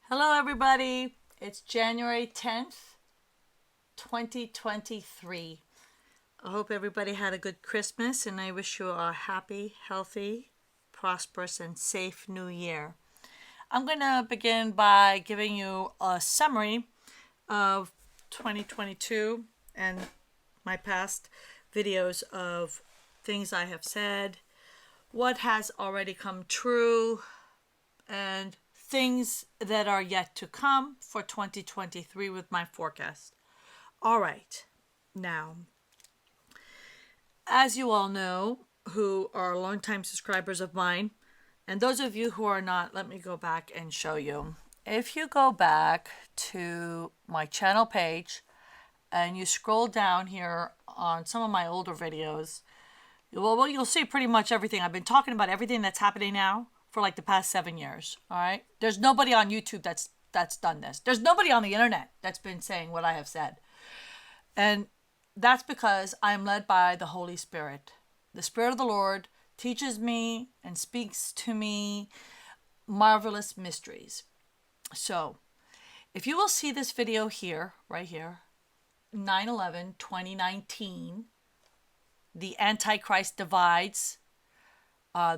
Hello, everybody. It's January 10th, 2023. I hope everybody had a good Christmas, and I wish you a happy, healthy, prosperous, and safe new year. I'm going to begin by giving you a summary of 2022 and my past videos of things I have said, what has already come true, and things that are yet to come for 2023 with my forecast. All right. Now, as you all know, who are longtime subscribers of mine, and those of you who are not, let me go back and show you. If you go back to my channel page and you scroll down here on some of my older videos, well, you'll see pretty much everything. I've been talking about everything that's happening now for like the past 7 years. All right. There's nobody on YouTube that's done this. There's nobody on the internet that's been saying what I have said. And that's because I'm led by the Holy Spirit. The Spirit of the Lord teaches me and speaks to me marvelous mysteries. So if you will see this video here, right here, 9/11/2019, the Antichrist divides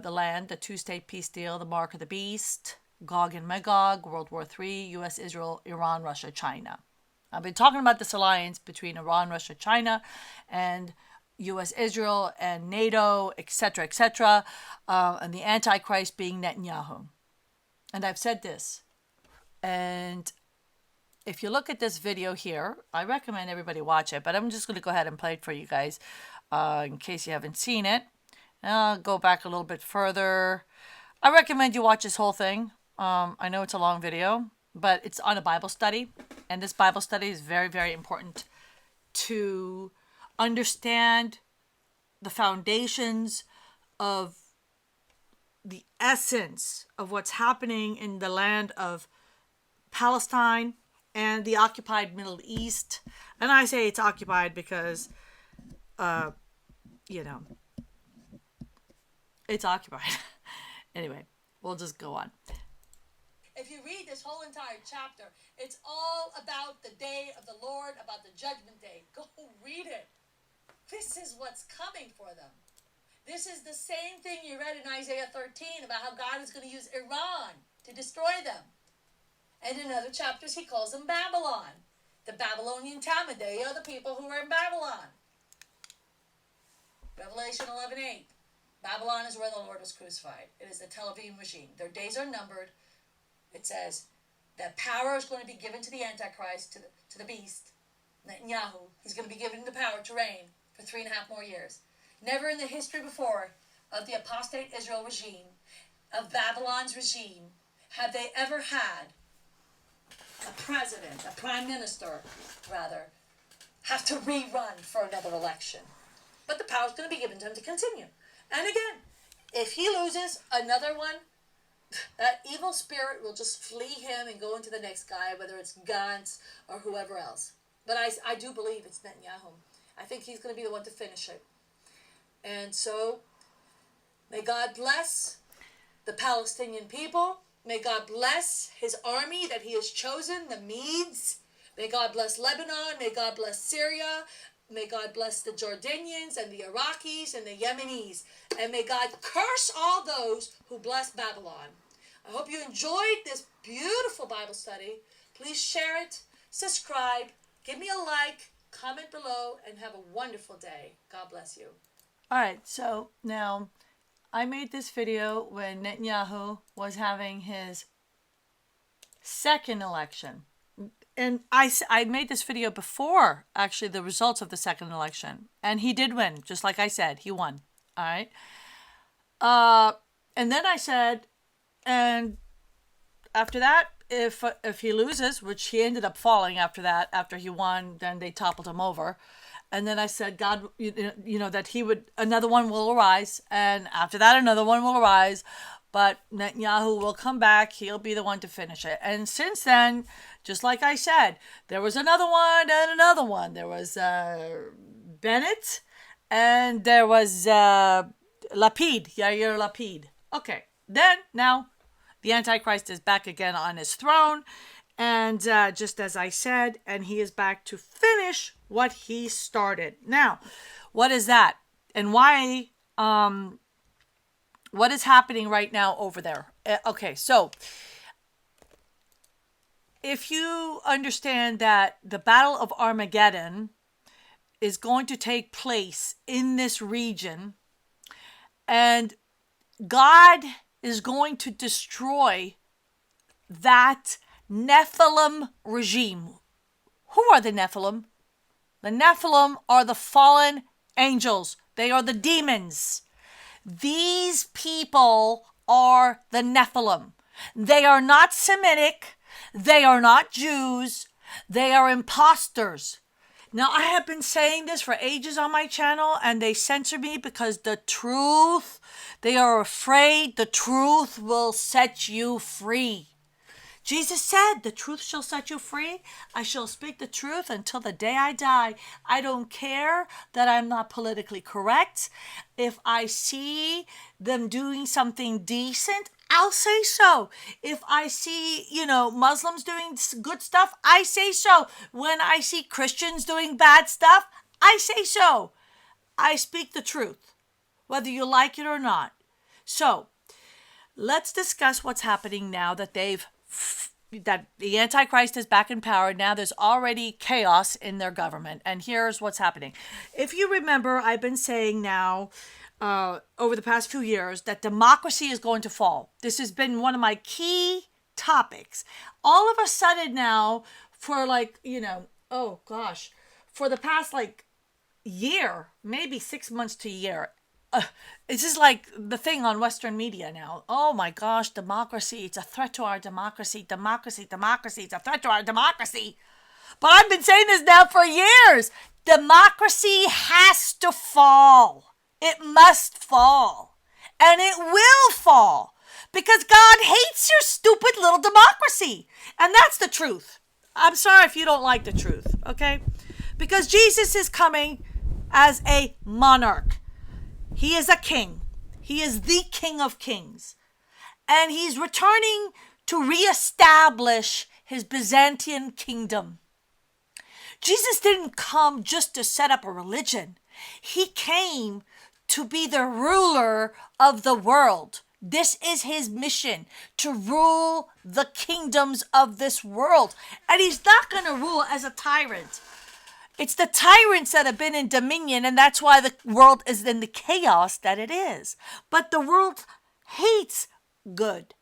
the land, the two-state peace deal, the mark of the beast, Gog and Magog, World War III, U.S., Israel, Iran, Russia, China. I've been talking about this alliance between Iran, Russia, China, and U.S., Israel, and NATO, etc., etc., and the Antichrist being Netanyahu. And I've said this. And if you look at this video here, I recommend everybody watch it, but I'm just going to go ahead and play it for you guys in case you haven't seen it. I'll go back a little bit further. I recommend you watch this whole thing. I know it's a long video, but it's on a Bible study. And this Bible study is very, very important to understand the foundations of the essence of what's happening in the land of Palestine and the occupied Middle East. And I say it's occupied because, it's occupied. Anyway, we'll just go on. If you read this whole entire chapter, it's all about the day of the Lord, about the judgment day. Go read it. This is what's coming for them. This is the same thing you read in Isaiah 13 about how God is going to use Iran to destroy them. And in other chapters, he calls them Babylon. The Babylonian Talmud. They are the people who are in Babylon. Revelation 11:8. Babylon is where the Lord was crucified. It is the Tel Aviv regime. Their days are numbered. It says that power is going to be given to the Antichrist, to the beast, Netanyahu. He's going to be given the power to reign for 3.5 more years. Never in the history before of the apostate Israel regime, of Babylon's regime, have they ever had a president, a prime minister, rather, have to rerun for another election. But the power is going to be given to him to continue. And again, if he loses another one, that evil spirit will just flee him and go into the next guy, whether it's Gantz or whoever else. But I do believe it's Netanyahu. I think he's going to be the one to finish it. And so, may God bless the Palestinian people. May God bless his army that he has chosen, the Medes. May God bless Lebanon. May God bless Syria. May God bless the Jordanians and the Iraqis and the Yemenis. And may God curse all those who bless Babylon. I hope you enjoyed this beautiful Bible study. Please share it, subscribe, give me a like, comment below, and have a wonderful day. God bless you. All right, so now I made this video when Netanyahu was having his second election. And I made this video before, actually, the results of the second election. And he did win, just like I said. He won. All right. And then I said, and after that, if he loses, which he ended up falling after that, after he won, then they toppled him over. And then I said, God, that he would, another one will arise. And after that, another one will arise. But Netanyahu will come back. He'll be the one to finish it. And since then, just like I said, there was another one and another one. There was Bennett and there was Lapid, Yair Lapid. Okay, then now The Antichrist is back again on his throne. And just as I said, and he is back to finish what he started. Now, what is that? And why, what is happening right now over there? Okay, so if you understand that the Battle of Armageddon is going to take place in this region, and God is going to destroy that Nephilim regime. Who are the Nephilim? The Nephilim are the fallen angels. They are the demons. These people are the Nephilim. They are not Semitic. They are not Jews. They are imposters. Now, I have been saying this for ages on my channel, and they censor me because the truth, they are afraid the truth will set you free. Jesus said, the truth shall set you free. I shall speak the truth until the day I die. I don't care that I'm not politically correct. If I see them doing something decent, I'll say so. If I see, Muslims doing good stuff, I say so. When I see Christians doing bad stuff, I say so. I speak the truth, whether you like it or not. So, let's discuss what's happening now that that the Antichrist is back in power. Now there's already chaos in their government. And here's what's happening. If you remember, I've been saying now, over the past few years, that democracy is going to fall. This has been one of my key topics. All of a sudden now, for for the past year, maybe 6 months to a year, it's just like the thing on Western media now. Oh my gosh, democracy, it's a threat to our democracy. Democracy, it's a threat to our democracy. But I've been saying this now for years. Democracy has to fall. It must fall. And it will fall. Because God hates your stupid little democracy. And that's the truth. I'm sorry if you don't like the truth, okay? Because Jesus is coming as a monarch. He is a king. He is the King of Kings. And he's returning to reestablish his Byzantine kingdom. Jesus didn't come just to set up a religion. He came to be the ruler of the world. This is his mission, to rule the kingdoms of this world. And he's not going to rule as a tyrant. It's the tyrants that have been in dominion, and that's why the world is in the chaos that it is. But the world hates good.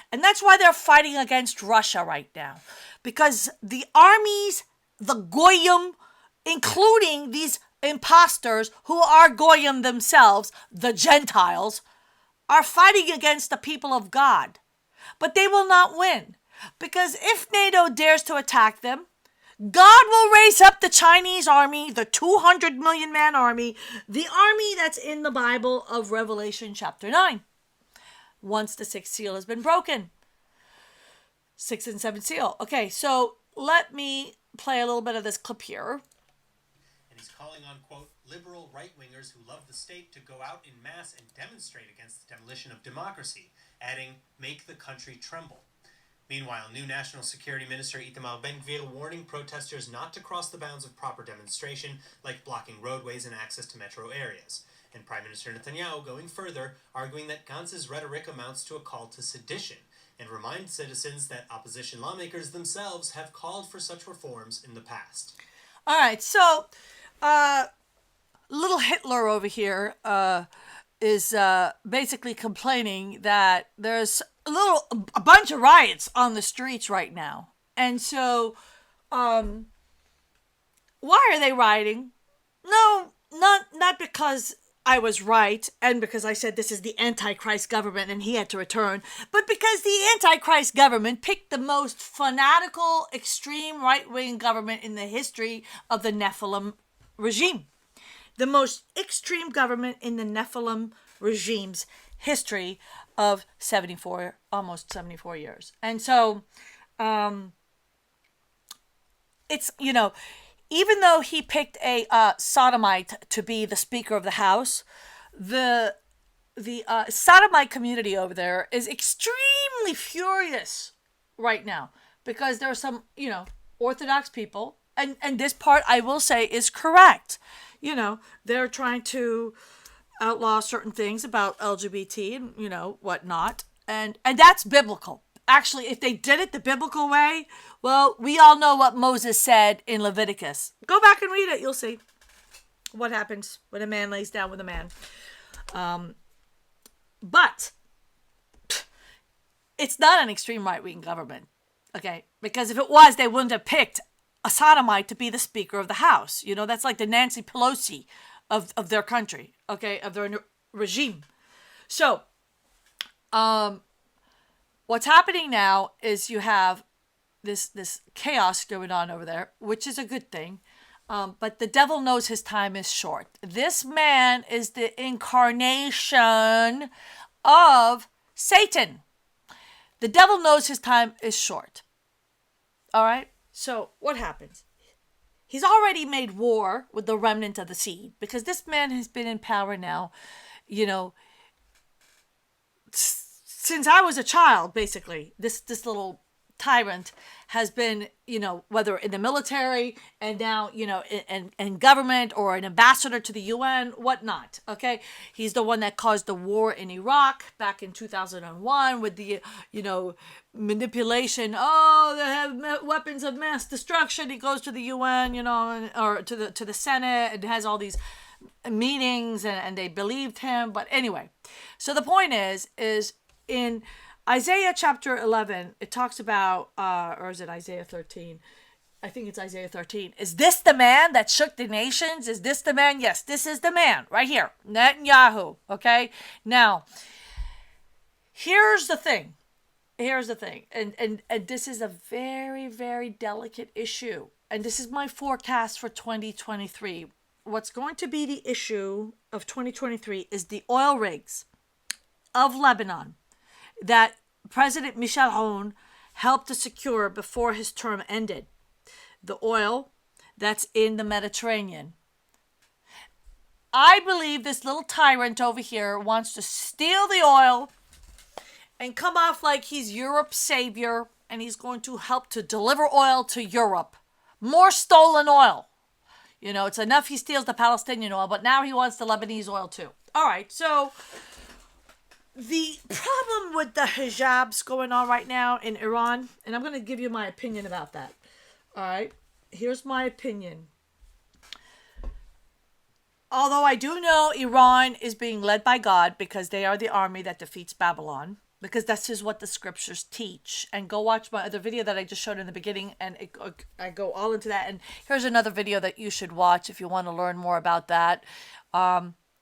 And that's why they're fighting against Russia right now. Because the armies, the Goyim, including these imposters who are Goyim themselves, the Gentiles, are fighting against the people of God. But they will not win. Because if NATO dares to attack them, God will raise up the Chinese army, the 200 million man army, the army that's in the Bible of Revelation chapter 9. Once the sixth seal has been broken. 6th and 7th seal. Okay, so let me play a little bit of this clip here. And he's calling on, quote, liberal right-wingers who love the state to go out in mass and demonstrate against the demolition of democracy, adding, make the country tremble. Meanwhile, new National Security Minister Itamar Ben-Gvir warning protesters not to cross the bounds of proper demonstration, like blocking roadways and access to metro areas. And Prime Minister Netanyahu going further, arguing that Gantz's rhetoric amounts to a call to sedition, and reminds citizens that opposition lawmakers themselves have called for such reforms in the past. All right, so little Hitler over here is basically complaining that there's a bunch of riots on the streets right now. And so, why are they rioting? No, not because I was right and because I said this is the Antichrist government and he had to return, but because the Antichrist government picked the most fanatical, extreme right-wing government in the history of the Nephilim regime. The most extreme government in the Nephilim regime's history of almost 74 years. And so, it's, even though he picked a sodomite to be the Speaker of the House, the sodomite community over there is extremely furious right now because there are some, Orthodox people, and this part I will say is correct. They're trying to outlaw certain things about LGBT and whatnot, and that's biblical. Actually, if they did it the biblical way, well, we all know what Moses said in Leviticus. Go back and read it. You'll see what happens when a man lays down with a man. But it's not an extreme right-wing government, okay? Because if it was, they wouldn't have picked a sodomite to be the Speaker of the House. That's like the Nancy Pelosi of their country, okay, of their regime. So, what's happening now is you have this chaos going on over there, which is a good thing. But the devil knows his time is short. This man is the incarnation of Satan. The devil knows his time is short. All right? So what happens? He's already made war with the remnant of the seed because this man has been in power now, since I was a child, basically. This little tyrant has been, whether in the military and now, in government or an ambassador to the UN, whatnot. Okay. He's the one that caused the war in Iraq back in 2001 with the, manipulation. Oh, they have weapons of mass destruction. He goes to the UN, or to the Senate and has all these meetings and they believed him. But anyway, so the point is in Isaiah chapter 11, it talks about, or is it Isaiah 13? I think it's Isaiah 13. Is this the man that shook the nations? Is this the man? Yes, this is the man right here. NETANYAHU, okay? Now, here's the thing. And this is a very, very delicate issue. And this is my forecast for 2023. What's going to be the issue of 2023 is the oil rigs of Lebanon that President Michel Aoun helped to secure before his term ended. The oil that's in the Mediterranean. I believe this little tyrant over here wants to steal the oil and come off like he's Europe's savior and he's going to help to deliver oil to Europe. More stolen oil. It's enough he steals the Palestinian oil, but now he wants the Lebanese oil too. All right, so the problem with the hijabs going on right now in Iran, and I'm going to give you my opinion about that. All right, here's my opinion. Although I do know Iran is being led by God because they are the army that defeats Babylon, because that's just what the scriptures teach. And go watch my other video that I just showed in the beginning, and I go all into that. And here's another video that you should watch if you want to learn more about that.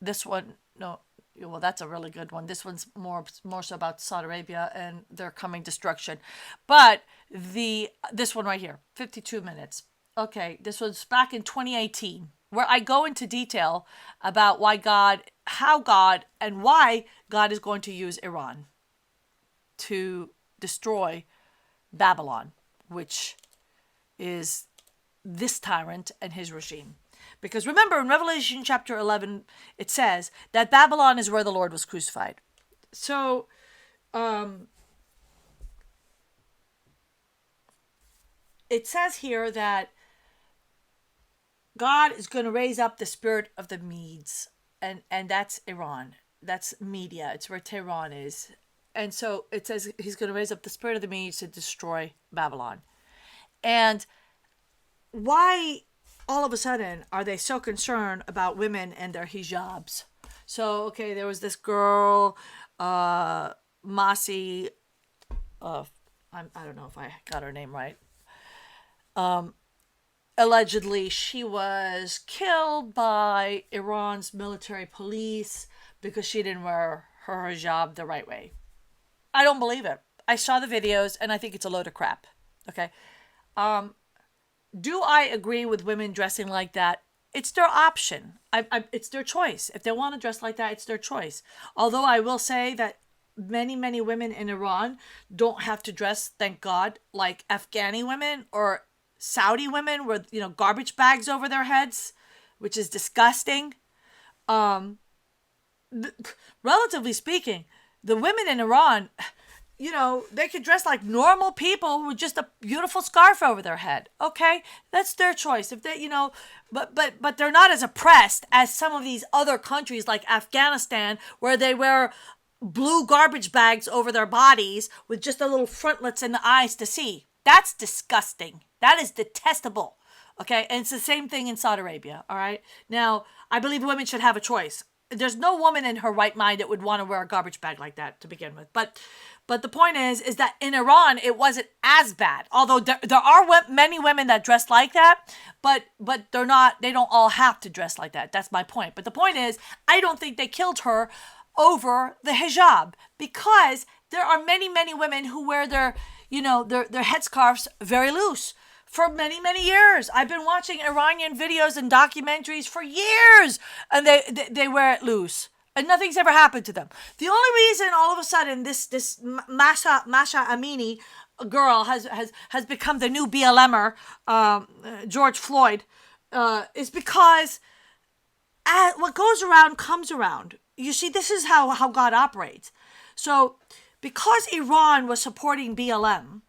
This one, no. Well, that's a really good one. This one's more so about Saudi Arabia and their coming destruction. But this one right here, 52 minutes. Okay, this was back in 2018, where I go into detail about how God, and why God is going to use Iran to destroy Babylon, which is this tyrant and his regime. Because remember, in Revelation chapter 11, it says that Babylon is where the Lord was crucified. So, it says here that God is going to raise up the spirit of the Medes. And that's Iran. That's Media. It's where Tehran is. And so it says he's going to raise up the spirit of the Medes to destroy Babylon. And why all of a sudden are they so concerned about women and their hijabs? So, okay, there was this girl, Masi, I don't know if I got her name right. Allegedly, she was killed by Iran's military police because she didn't wear her hijab the right way. I don't believe it. I saw the videos and I think it's a load of crap. Okay. Do I agree with women dressing like that? It's their option. It's their choice. If they want to dress like that, it's their choice. Although I will say that many, many women in Iran don't have to dress, thank God, like Afghani women or Saudi women with, garbage bags over their heads, which is disgusting. relatively speaking, the women in Iran, they could dress like normal people with just a beautiful scarf over their head. Okay, that's their choice. If they, but they're not as oppressed as some of these other countries like Afghanistan, where they wear blue garbage bags over their bodies with just the little frontlets in the eyes to see. That's disgusting. That is detestable. Okay, and it's the same thing in Saudi Arabia. All right. Now, I believe women should have a choice. There's no woman in her right mind that would want to wear a garbage bag like that to begin with. But the point is that in Iran, it wasn't as bad. Although there are many women that dress like that, but they're not. They don't all have to dress like that. That's my point. But the point is, I don't think they killed her over the hijab, because there are many women who wear their headscarves very loose. For many years. I've been watching Iranian videos and documentaries for years, and they wear it loose, and nothing's ever happened to them. The only reason all of a sudden this Masha Amini girl has become the new BLMer, George Floyd, is because what goes around comes around. You see, this is how God operates. So because Iran was supporting BLM,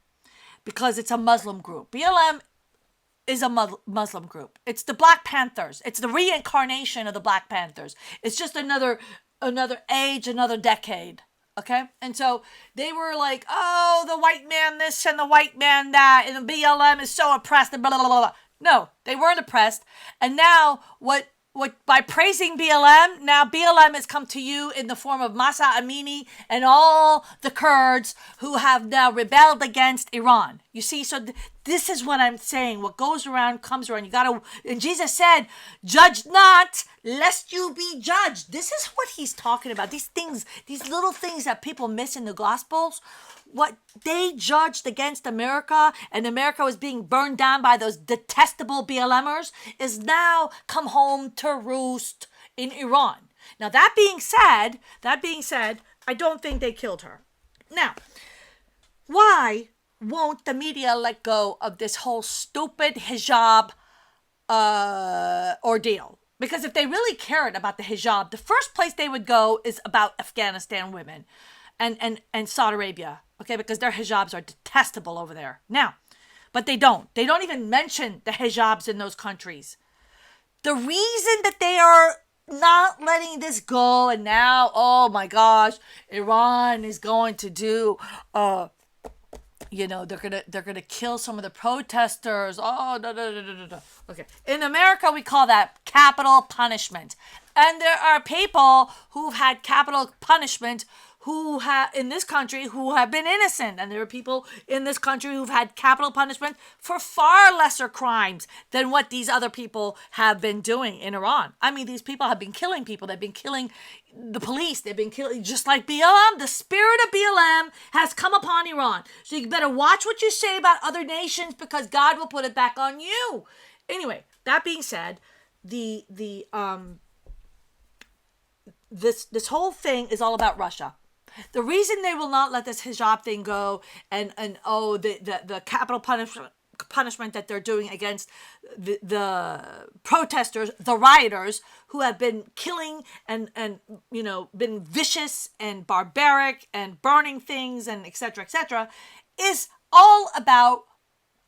because it's a Muslim group. BLM is a Muslim group. It's the Black Panthers. It's the reincarnation of the Black Panthers. It's just another age, another decade. Okay? And so they were like, oh, the white man this and the white man that, and the BLM is so oppressed and blah, blah, blah, blah. No, they weren't oppressed. And now what by praising BLM, now BLM has come to you in the form of Masa Amini and all the Kurds who have now rebelled against Iran. You see, so this is what I'm saying. What goes around comes around. And Jesus said, judge not, lest you be judged. This is what he's talking about. These things, these little things that people miss in the Gospels, what they judged against America, and America was being burned down by those detestable BLMers, is now come home to roost in Iran. Now, that being said, I don't think they killed her. Now, why won't the media let go of this whole stupid hijab ordeal? Because if they really cared about the hijab, the first place they would go is about Afghanistan women and Saudi Arabia. Okay, because their hijabs are detestable over there. Now, but they don't. They don't even mention the hijabs in those countries. The reason that they are not letting this go, and now, oh my gosh, Iran is going to do, they're gonna kill some of the protesters. Oh, no. Okay, in America we call that capital punishment, and there are people who've had capital punishment in this country who have been innocent, and there are people in this country who've had capital punishment for far lesser crimes than what these other people have been doing in Iran. I mean, these people have been killing people. They've been killing the police. They've been killing, just like BLM. The spirit of BLM has come upon Iran. So you better watch what you say about other nations, because God will put it back on you. Anyway, that being said, this whole thing is all about Russia. The reason they will not let this hijab thing go, and the capital punishment that they're doing against the protesters, the rioters who have been killing and been vicious and barbaric and burning things and etc., is all about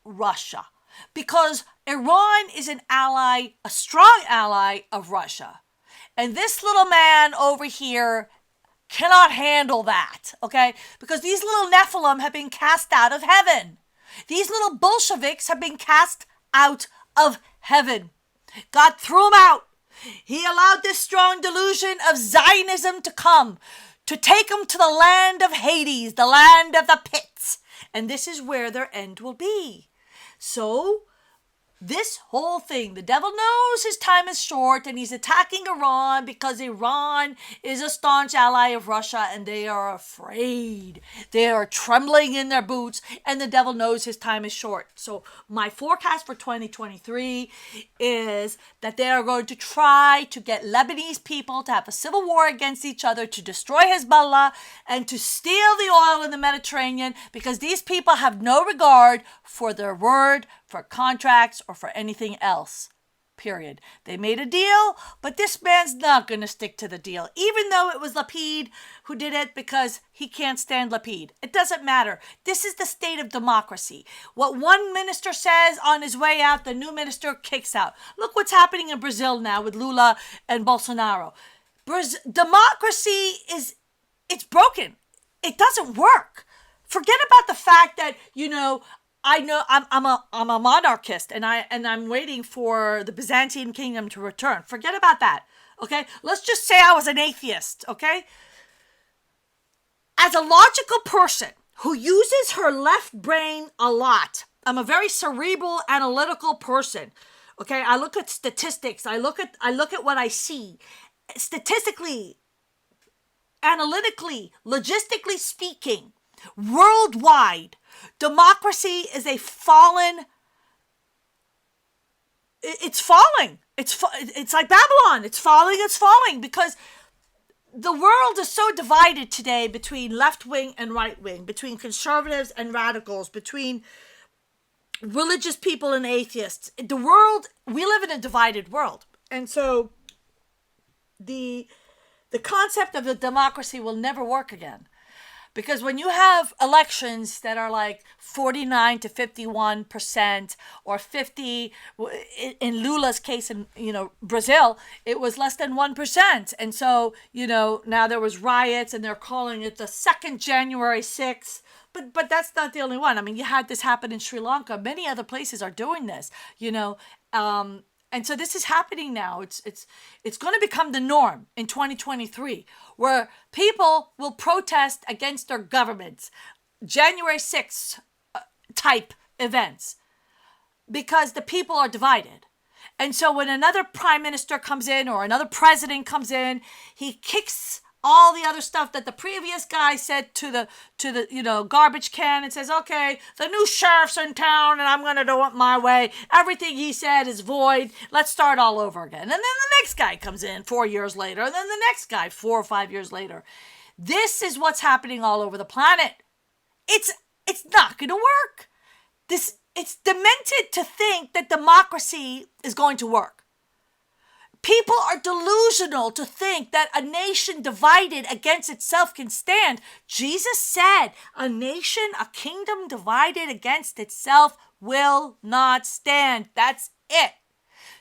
Russia, because Iran is an ally, a strong ally of Russia, and this little man over here cannot handle that, okay? Because these little Nephilim have been cast out of heaven. These little Bolsheviks have been cast out of heaven. God threw them out. He allowed this strong delusion of Zionism to come, to take them to the land of Hades, the land of the pits. And this is where their end will be. So, this whole thing, the devil knows his time is short, and he's attacking Iran because Iran is a staunch ally of Russia, and they are afraid. They are trembling in their boots, and the devil knows his time is short. So my forecast for 2023 is that they are going to try to get Lebanese people to have a civil war against each other, to destroy HEZBOLLAH, and to steal the oil in the Mediterranean, because these people have no regard for their word, for contracts, or for anything else. period. They made a deal, but this man's not going to stick to the deal, even though it was Lapid who did it because he can't stand Lapid. It doesn't matter. This is the state of democracy. What one minister says on his way out, the new minister kicks out. Look what's happening in Brazil now with Lula and Bolsonaro. Democracy it's broken. It doesn't work. Forget about the fact that, I know I'm a monarchist and I'm waiting for the Byzantine kingdom to return. Forget about that. Okay? Let's just say I was an atheist, okay? As a logical person who uses her left brain a lot, I'm a very cerebral, analytical person. Okay? I look at statistics. I look at what I see. Statistically, analytically, logistically speaking, worldwide, democracy is a fallen. It's falling. It's like Babylon. It's falling because the world is so divided today between left wing and right wing, between conservatives and radicals, between religious people and atheists. The world, we live in a divided world. And so the concept of a democracy will never work again. Because when you have elections that are like 49 to 51% or 50, in Lula's case in Brazil, it was less than 1%. And so, now there was riots and they're calling it the second January 6th. But that's not the only one. I mean, you had this happen in Sri Lanka. Many other places are doing this, and so this is happening now. It's going to become the norm in 2023, where people will protest against their governments, January 6th type events, because the people are divided. And so when another prime minister comes in or another president comes in, he kicks all the other stuff that the previous guy said to the garbage can and says, okay, the new sheriff's in town and I'm going to do it my way. Everything he said is void. Let's start all over again. And then the next guy comes in 4 years later, and then the next guy 4 or 5 years later. This is what's happening all over the planet. It's not going to work. It's demented to think that democracy is going to work. People are delusional to think that a nation divided against itself can stand. Jesus said, a nation, a kingdom divided against itself will not stand. That's it.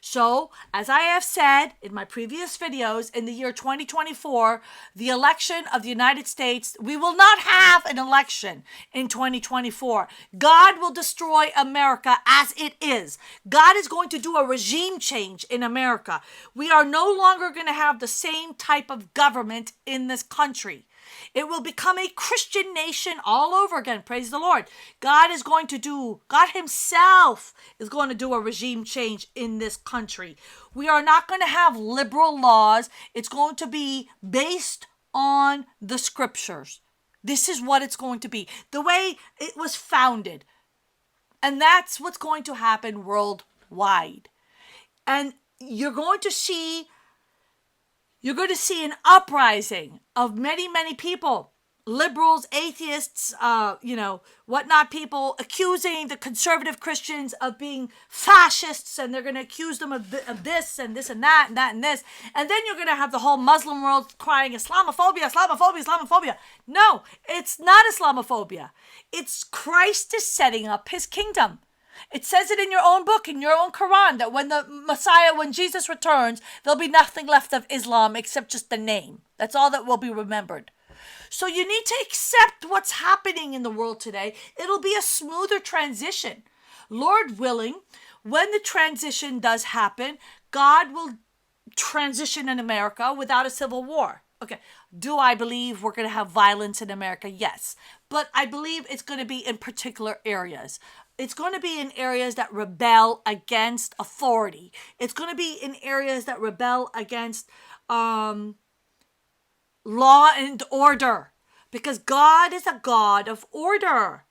So, as I have said in my previous videos, in the year 2024, the election of the United States, we will not have an election in 2024. God will destroy America as it is. God is going to do a regime change in America. We are no longer going to have the same type of government in this country. It will become a Christian nation all over again. Praise the Lord. God himself is going to do a regime change in this country. We are not going to have liberal laws. It's going to be based on the scriptures. This is what it's going to be. The way it was founded. And that's what's going to happen worldwide. And you're going to see an uprising of many, many people, liberals, atheists, whatnot, people accusing the conservative Christians of being fascists, and they're going to accuse them of this and this and that and that and this. And then you're going to have the whole Muslim world crying Islamophobia, Islamophobia, Islamophobia. No, it's not Islamophobia. It's Christ is setting up his kingdom. It says it in your own book, in your own Quran, that when Jesus returns, there'll be nothing left of Islam except just the name. That's all that will be remembered. So you need to accept what's happening in the world today. It'll be a smoother transition. Lord willing, when the transition does happen, God will transition in America without a civil war. Okay, do I believe we're going to have violence in America? Yes. But I believe it's going to be in particular areas. It's going to be in areas that rebel against authority. It's going to be in areas that rebel against law and order. Because God is a God of order.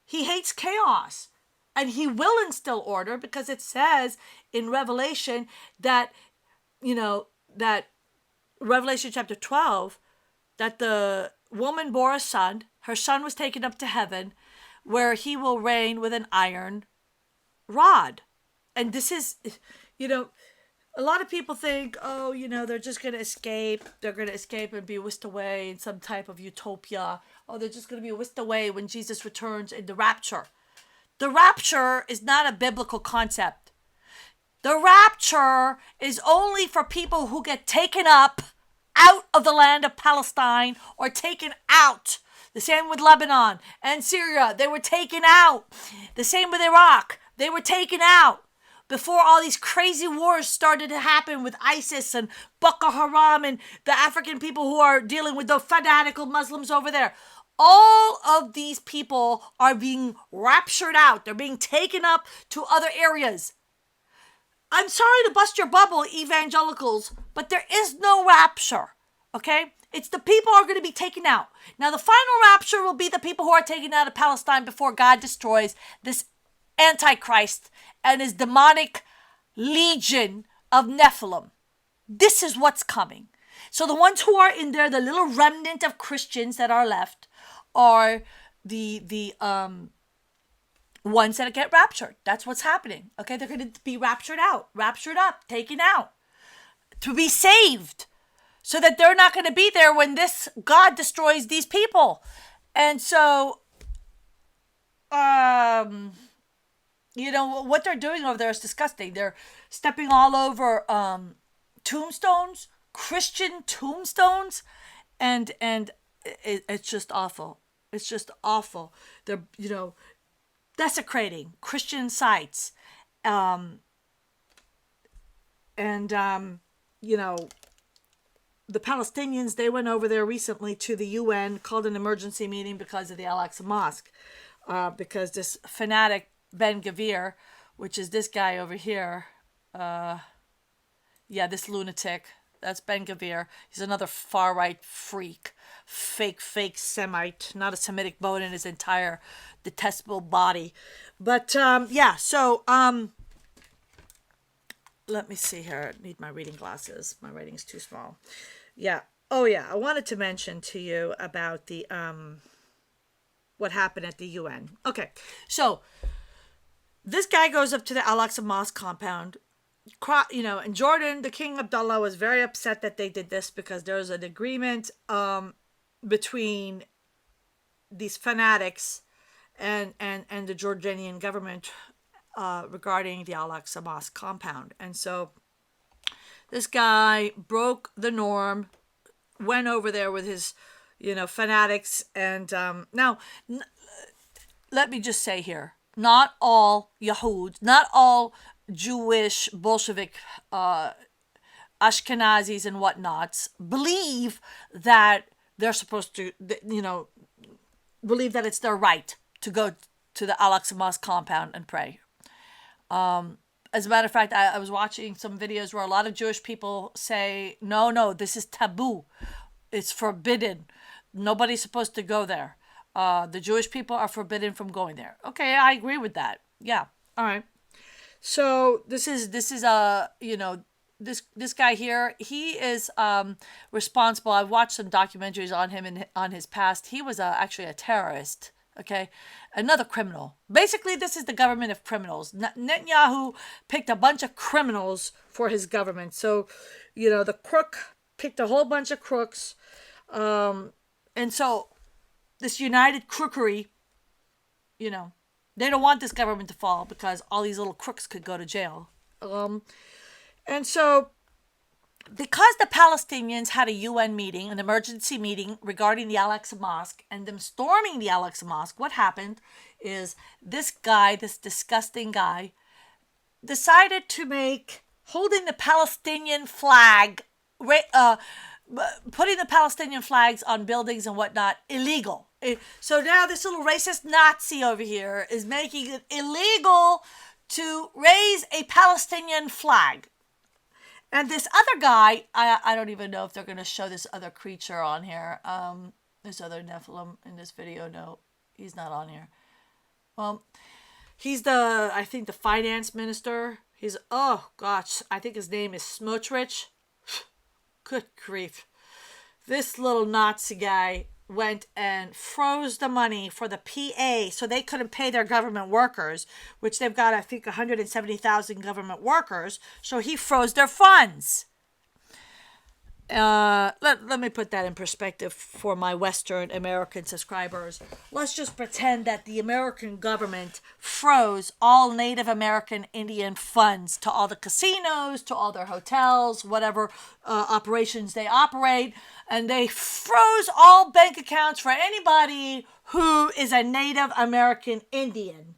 He hates chaos. And he will instill order, because it says in Revelation that, that Revelation chapter 12, that the woman bore a son. Her son was taken up to heaven, where he will reign with an iron rod. And this is, a lot of people think, oh, they're just going to escape. They're going to escape and be whisked away in some type of utopia. Oh, they're just going to be whisked away when Jesus returns in the rapture. The rapture is not a biblical concept. The rapture is only for people who get taken up out of the land of Palestine or taken out. The same with Lebanon and Syria. They were taken out. The same with Iraq. They were taken out. Before all these crazy wars started to happen with ISIS and Boko Haram and the African people who are dealing with the fanatical Muslims over there. All of these people are being raptured out. They're being taken up to other areas. I'm sorry to bust your bubble, evangelicals, but there is no rapture, okay? It's the people who are going to be taken out. Now, the final rapture will be the people who are taken out of Palestine before God destroys this Antichrist and his demonic legion of Nephilim. This is what's coming. So the ones who are in there, the little remnant of Christians that are left, are the ones that get raptured. That's what's happening. Okay, they're going to be raptured out, raptured up, taken out to be saved, so that they're not going to be there when this God destroys these people. And so, what they're doing over there is disgusting. They're stepping all over tombstones, Christian tombstones, and it's just awful. It's just awful. They're, desecrating Christian sites. The Palestinians, they went over there recently to the UN, called an emergency meeting because of the Al-Aqsa Mosque. Because this fanatic Ben Gvir, which is this guy over here, this lunatic, that's Ben Gvir. He's another far-right freak, fake Semite, not a Semitic bone in his entire detestable body. But, let me see here. I need my reading glasses. My writing's too small. Yeah. Oh, yeah. I wanted to mention to you about the, what happened at the UN. Okay. So, this guy goes up to the Al-Aqsa Mosque compound. In Jordan, the King Abdullah was very upset that they did this because there was an agreement between these fanatics and the Jordanian government regarding the Al-Aqsa Mosque compound. And so this guy broke the norm, went over there with his, fanatics. And now, let me just say here, not all Yahuds, not all Jewish Bolshevik Ashkenazis and whatnots believe that they're supposed to, believe that it's their right to go to the Al-Aqsa Mosque compound and pray. As a matter of fact, I was watching some videos where a lot of Jewish people say, no, this is taboo. It's forbidden. Nobody's supposed to go there. The Jewish people are forbidden from going there. Okay, I agree with that. Yeah, all right. So this is this guy here, he is responsible. I've watched some documentaries on him and on his past. He was actually a terrorist, okay? Another criminal. Basically, this is the government of criminals. Netanyahu picked a bunch of criminals for his government. So, the crook picked a whole bunch of crooks. And so this united crookery, they don't want this government to fall because all these little crooks could go to jail. And so, because the Palestinians had a UN meeting, an emergency meeting regarding the Al-Aqsa Mosque and them storming the Al-Aqsa Mosque, what happened is this guy, this disgusting guy, decided to make holding the Palestinian flag, putting the Palestinian flags on buildings and whatnot illegal. So now this little racist Nazi over here is making it illegal to raise a Palestinian flag. And this other guy, I don't even know if they're going to show this other creature on here. This other Nephilim in this video. No, he's not on here. Well, he's I think the finance minister. I think his name is Smotrich. Good grief. This little Nazi guy went and froze the money for the PA so they couldn't pay their government workers, which they've got, I think, 170,000 government workers. So he froze their funds. Let me put that in perspective for my Western American subscribers. Let's just pretend that the American government froze all Native American Indian funds to all the casinos, to all their hotels, whatever operations they operate, and they froze all bank accounts for anybody who is a Native American Indian.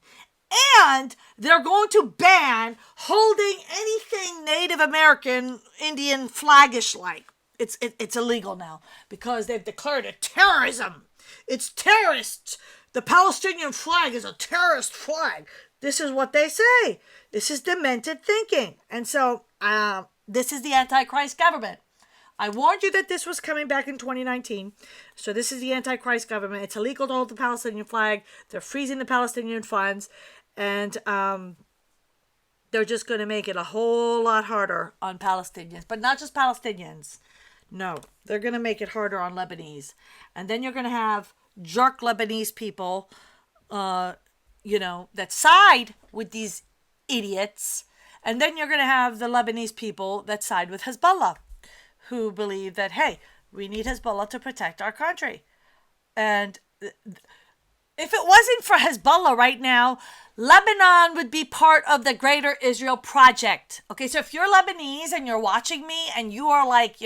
And they're going to ban holding anything Native American Indian flaggish like. It's illegal now because they've declared it terrorism. It's terrorists. The Palestinian flag is a terrorist flag. This is what they say. This is demented thinking. And so this is the Antichrist government. I warned you that this was coming back in 2019. So this is the Antichrist government. It's illegal to hold the Palestinian flag. They're freezing the Palestinian funds. And they're just going to make it a whole lot harder on Palestinians. But not just Palestinians. No, they're going to make it harder on Lebanese. And then you're going to have jerk Lebanese people, that side with these idiots. And then you're going to have the Lebanese people that side with Hezbollah, who believe that, hey, we need Hezbollah to protect our country. And if it wasn't for Hezbollah right now, Lebanon would be part of the Greater Israel Project. Okay, so if you're Lebanese and you're watching me and you are like,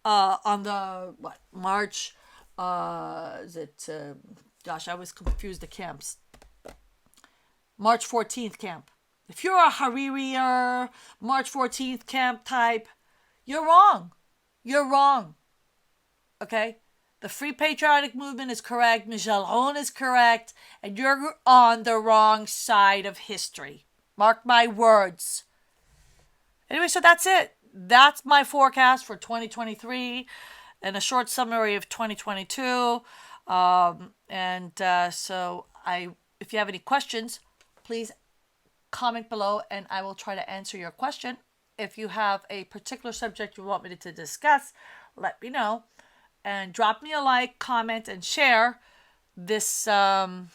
on the, March, I always confuse the camps. March 14th camp. If you're a Hariri or March 14th camp type, you're wrong. You're wrong. Okay? The Free Patriotic Movement is correct. Michel Aoun is correct. And you're on the wrong side of history. Mark my words. Anyway, so that's it. That's my forecast for 2023 and a short summary of 2022. If you have any questions, please comment below and I will try to answer your question. If you have a particular subject you want me to discuss, let me know. And drop me a like, comment, and share this YouTube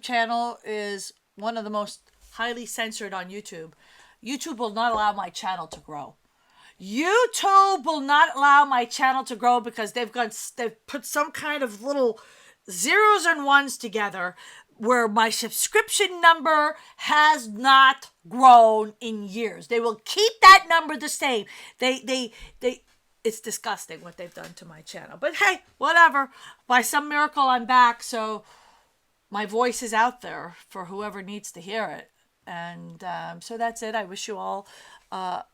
channel is one of the most highly censored on YouTube. YouTube will not allow my channel to grow. YouTube will not allow my channel to grow because they've put some kind of little zeros and ones together where my subscription number has not grown in years. They will keep that number the same. It's disgusting what they've done to my channel. But hey, whatever. By some miracle, I'm back, so my voice is out there for whoever needs to hear it. And so that's it. I wish you all, a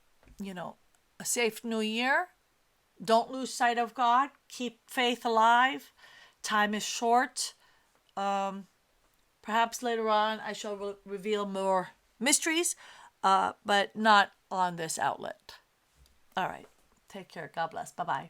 safe new year. Don't lose sight of God. Keep faith alive. Time is short. Perhaps later on I shall reveal more mysteries, but not on this outlet. All right. Take care. God bless. Bye-bye.